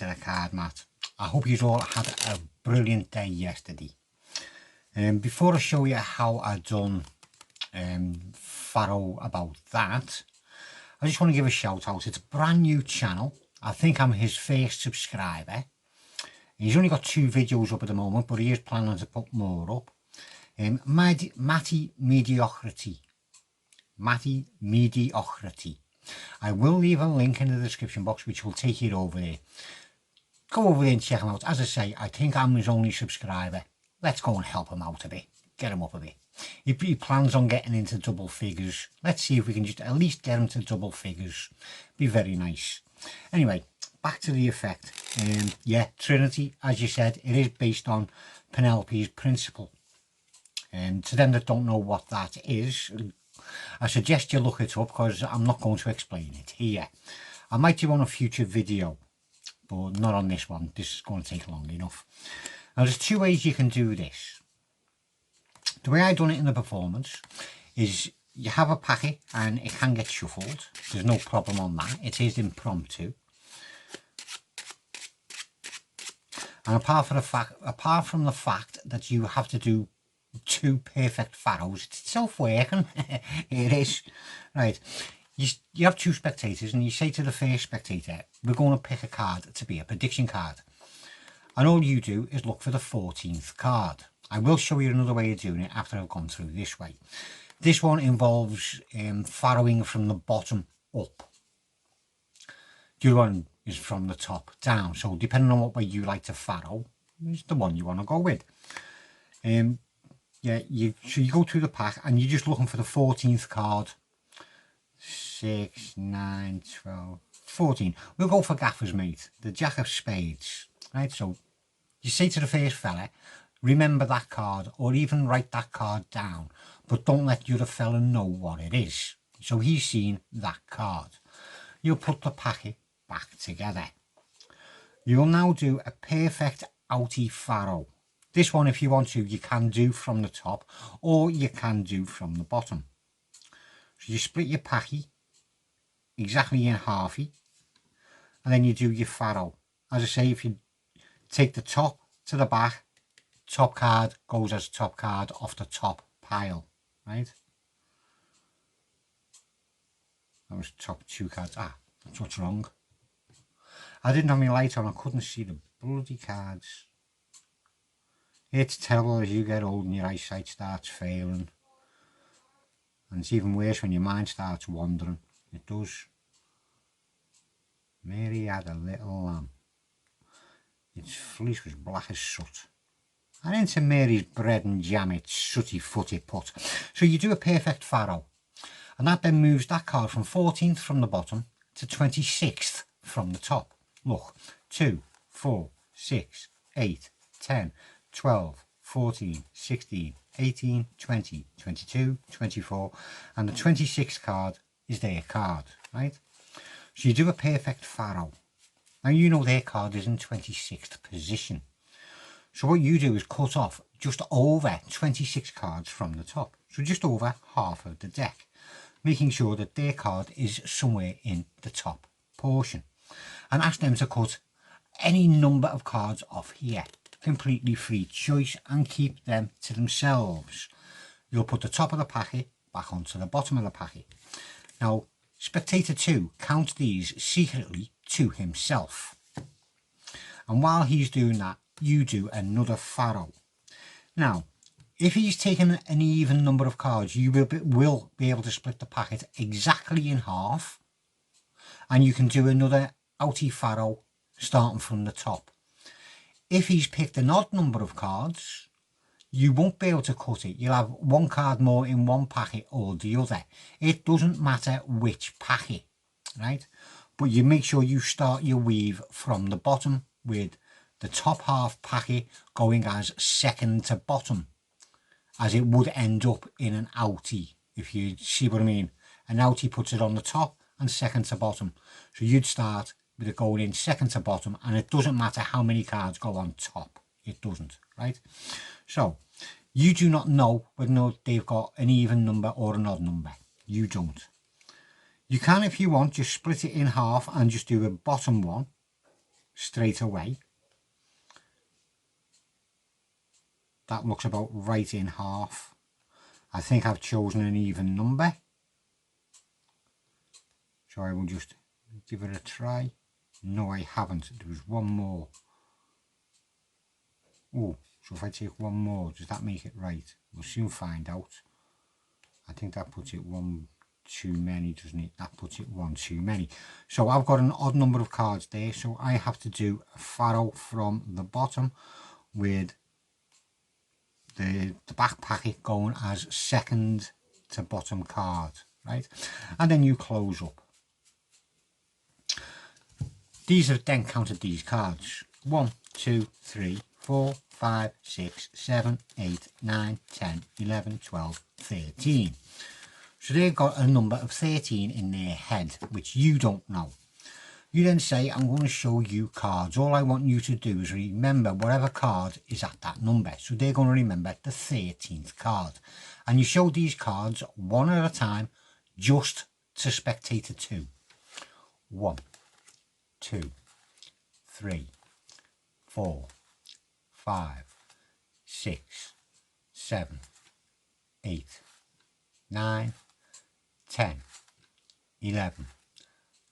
to the card mat. I hope you all had a brilliant day yesterday. Before I show you how I done Faro about that, I just want to give a shout out. It's a brand new channel. I think I'm his first subscriber. He's only got 2 videos up at the moment, but he is planning to put more up. Matty Mediocrity. Matty Mediocrity. I will leave a link in the description box which will take you over there. Go over there and check him out. As I say, I think I'm his only subscriber. Let's go and help him out a bit. Get him up a bit. He plans on getting into double figures. Let's see if we can just at least get him to double figures. Be very nice. Anyway, back to the effect. Yeah, Trinity, as you said, it is based on Penelopes Principal. To them that don't know what that is, I suggest you look it up because I'm not going to explain it here. I might do on a future video, but not on this one. This is going to take long enough. Now there's 2 ways you can do this. The way I done it in the performance is you have a packet and it can get shuffled. There's no problem on that. It is impromptu. And apart from the fact that you have to do 2 perfect Faros, it's self-working. It is. Right. You have 2 spectators and you say to the first spectator, we're going to pick a card to be a prediction card. And all you do is look for the 14th card. I will show you another way of doing it after I've gone through this way. This one involves farrowing from the bottom up. The other one is from the top down. So depending on what way you like to farrow, is the one you want to go with. Yeah, so you go through the pack and you're just looking for the 14th card. 6, 9, 12, 14. We'll go for Gaffer's Mate, the Jack of Spades. Right, so you say to the first fella, remember that card, or even write that card down, but don't let the other fella know what it is. So he's seen that card. You'll put the packet back together. You'll now do a perfect outie Faro. This one, if you want to, you can do from the top or you can do from the bottom. So you split your packy exactly in halfy and then you do your Faro. As I say, if you take the top to the back, top card goes as top card off the top pile, right? That was top 2 cards. Ah, that's what's wrong. I didn't have my light on, I couldn't see the bloody cards. It's terrible as you get old and your eyesight starts failing. And it's even worse when your mind starts wandering. It does. Mary had a little lamb. Its fleece was black as soot. And into Mary's bread and jam its sooty footy put. So you do a perfect Faro. And that then moves that card from 14th from the bottom to 26th from the top. Look, 2, 4, 6, 8, 10, 12, 14, 16, 18, 20, 22, 24, and the 26th card is their card, right? So you do a perfect Faro. Now you know their card is in 26th position. So what you do is cut off just over 26 cards from the top. So just over half of the deck, making sure that their card is somewhere in the top portion. And ask them to cut any number of cards off here. Completely free choice and keep them to themselves. You'll put the top of the packet back onto the bottom of the packet. Now, spectator 2 counts these secretly to himself. And while he's doing that, you do another Faro. Now, if he's taken an even number of cards, you will be able to split the packet exactly in half. And you can do another outie Faro starting from the top. If he's picked an odd number of cards, you won't be able to cut it. You'll have 1 card more in one packet or the other. It doesn't matter which packet, right? But you make sure you start your weave from the bottom with the top half packet going as second to bottom, as it would end up in an outie, if you see what I mean. An outie puts it on the top and second to bottom. So you'd start with it going in second to bottom, and it doesn't matter how many cards go on top. It doesn't, right? So you do not know whether they've got an even number or an odd number. You don't. You can, if you want, just split it in half and just do a bottom one straight away. That looks about right in half. I think I've chosen an even number, so I will just give it a try. No, I haven't. There was one more. Oh, so if I take one more, does that make it right? We'll soon find out. I think that puts it one too many, doesn't it? That puts it one too many. So I've got an odd number of cards there, so I have to do a Faro from the bottom with the back packet going as second to bottom card, right? And then you close up. These have then counted these cards. 1, 2, 3, 4, 5, 6, 7, 8, 9, 10, 11, 12, 13. So they've got a number of 13 in their head, which you don't know. You then say, I'm going to show you cards. All I want you to do is remember whatever card is at that number. So they're going to remember the 13th card. And you show these cards one at a time, just to spectator 2. 1, 2, 3, 4, 5, 6, 7, 8, 9, 10, 11,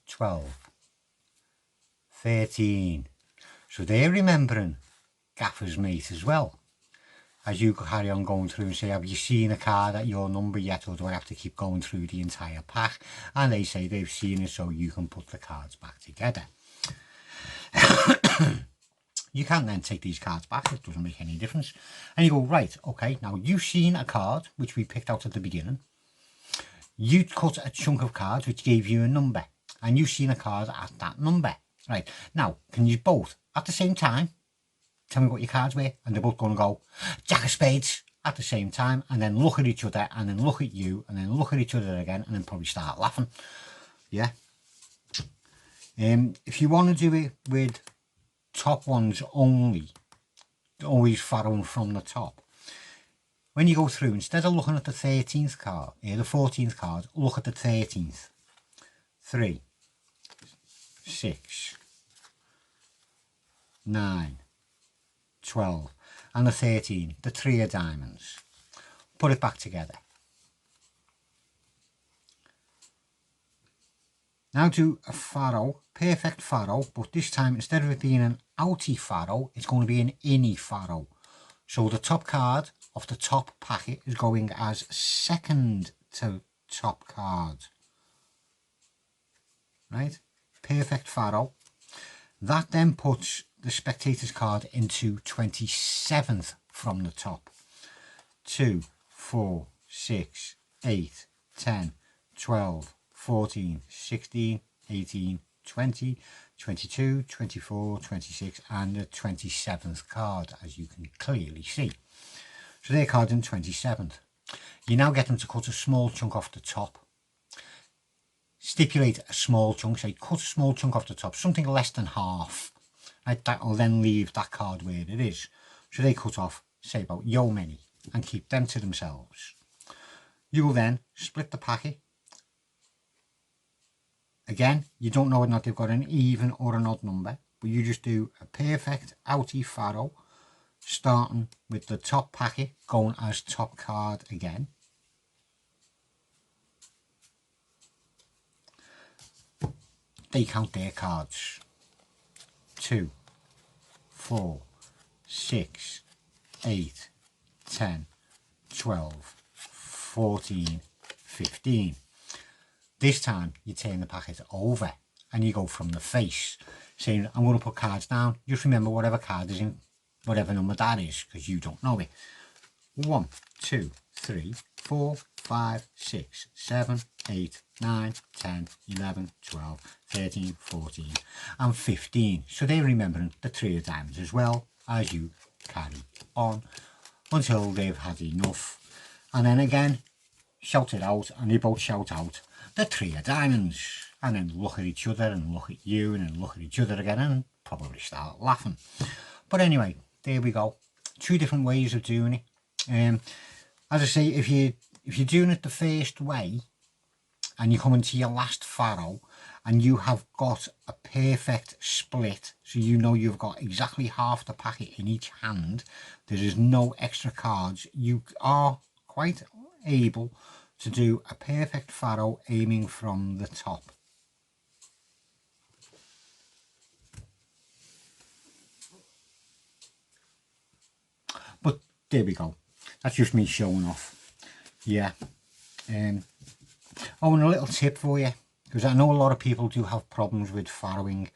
12, 13. So they're remembering Gaffer's mate as well. As you carry on going through and say, have you seen a card at your number yet, or do I have to keep going through the entire pack? And they say they've seen it, so you can put the cards back together. You can then take these cards back, it doesn't make any difference. And you go, right, okay, now you've seen a card, which we picked out at the beginning. You cut a chunk of cards, which gave you a number. And you've seen a card at that number. Right, now, can you both, at the same time, tell me what your cards were? And they're both going to go, Jack of Spades, at the same time, and then look at each other, and then look at you, and then look at each other again, and then probably start laughing. Yeah. If you want to do it with top ones only, always following from the top. When you go through, instead of looking at the 13th card, the 14th card, look at the 13th. 3, 6, 9, 12, and the 13, the 3 of diamonds. Put it back together. Now do a Faro, perfect Faro, but this time instead of it being an outie Faro, it's going to be an innie Faro. So the top card of the top packet is going as second to top card. Right? Perfect Faro. That then puts the spectator's card into 27th from the top. 2, 4, 6, 8, 10, 12, 14, 16, 18, 20, 22, 24, 26 and the 27th card, as you can clearly see. So their card in 27th. You now get them to cut a small chunk off the top. Stipulate a small chunk, say cut a small chunk off the top, something less than half. Right, that will then leave that card where it is. So they cut off, say about yo many, and keep them to themselves. You will then split the packet. Again, you don't know whether or not they've got an even or an odd number, but you just do a perfect outie Faro, starting with the top packet going as top card again. They count their cards. 2, 4, 6, 8, 10, 12, 14, 15. This time you turn the packet over and you go from the face, saying, I'm going to put cards down. Just remember whatever card is in whatever number that is, because you don't know it. 1, 2, 3, 4, 5, 6, 7, 8, 9, 10, 11, 12, 13, 14 and 15. So they're remembering the 3 of diamonds as well as you carry on until they've had enough. And then again, shout it out, and they both shout out the 3 of diamonds, and then look at each other and look at you and then look at each other again and probably start laughing. But anyway, there we go. 2 different ways of doing it. As I say, if you're doing it the first way and you come into your last faro and you have got a perfect split, so you know you've got exactly half the packet in each hand, there is no extra cards, you are quite able to do a perfect faro aiming from the top. But there we go, that's just me showing off. Yeah. Oh, and a little tip for you, because I know a lot of people do have problems with farrowing,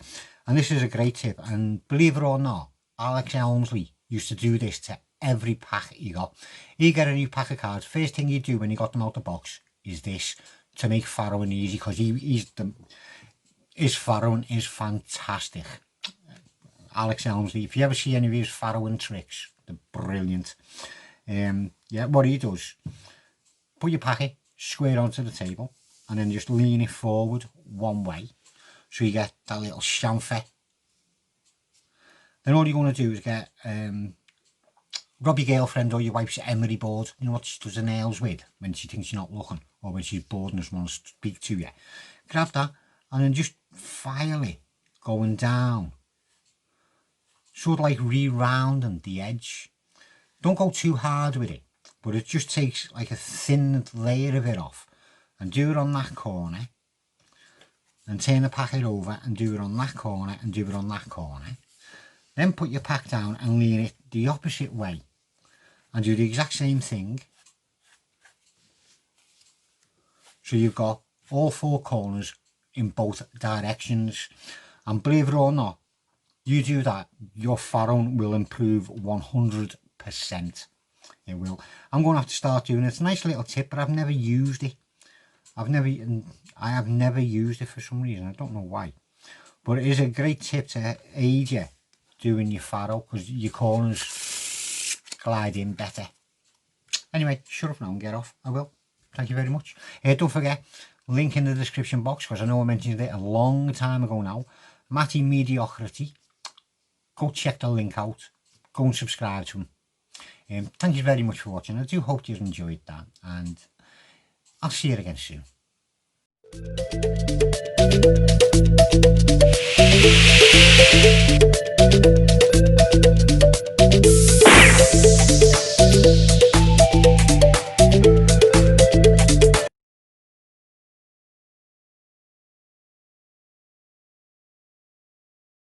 and this is a great tip, and believe it or not, Alex Elmsley used to do this to every pack he got. You get a new pack of cards, first thing you do when you got them out the box is this, to make farrowing easy, because his farrowing is fantastic. Alex Elmsley, if you ever see any of his farrowing tricks, they're brilliant. Yeah, what he does, put your packet square onto the table and then just lean it forward one way so you get that little chamfer. Then all you're going to do is get rob your girlfriend or your wife's emery board, you know what she does her nails with when she thinks you're not looking, or when she's bored and just wants to speak to you. Grab that and then just file it going down, sort of like re-rounding the edge. Don't go too hard with it, but it just takes like a thin layer of it off, and do it on that corner, and turn the packet over and do it on that corner and do it on that corner. Then put your pack down and lean it the opposite way and do the exact same thing, so you've got all four corners in both directions. And believe it or not, you do that, your farrowing will improve 100%. It will. I'm going to have to start doing it. It's a nice little tip, but I've never used it. I have never used it for some reason. I don't know why, but it is a great tip to aid you doing your faro, because your corners glide in better. Anyway, shut up now and get off. I will. Thank you very much. Don't forget, link in the description box, because I know I mentioned it a long time ago now. Matty Mediocrity. Go check the link out. Go and subscribe to him. Thank you very much for watching. I do hope you enjoyed that, and I'll see you again soon.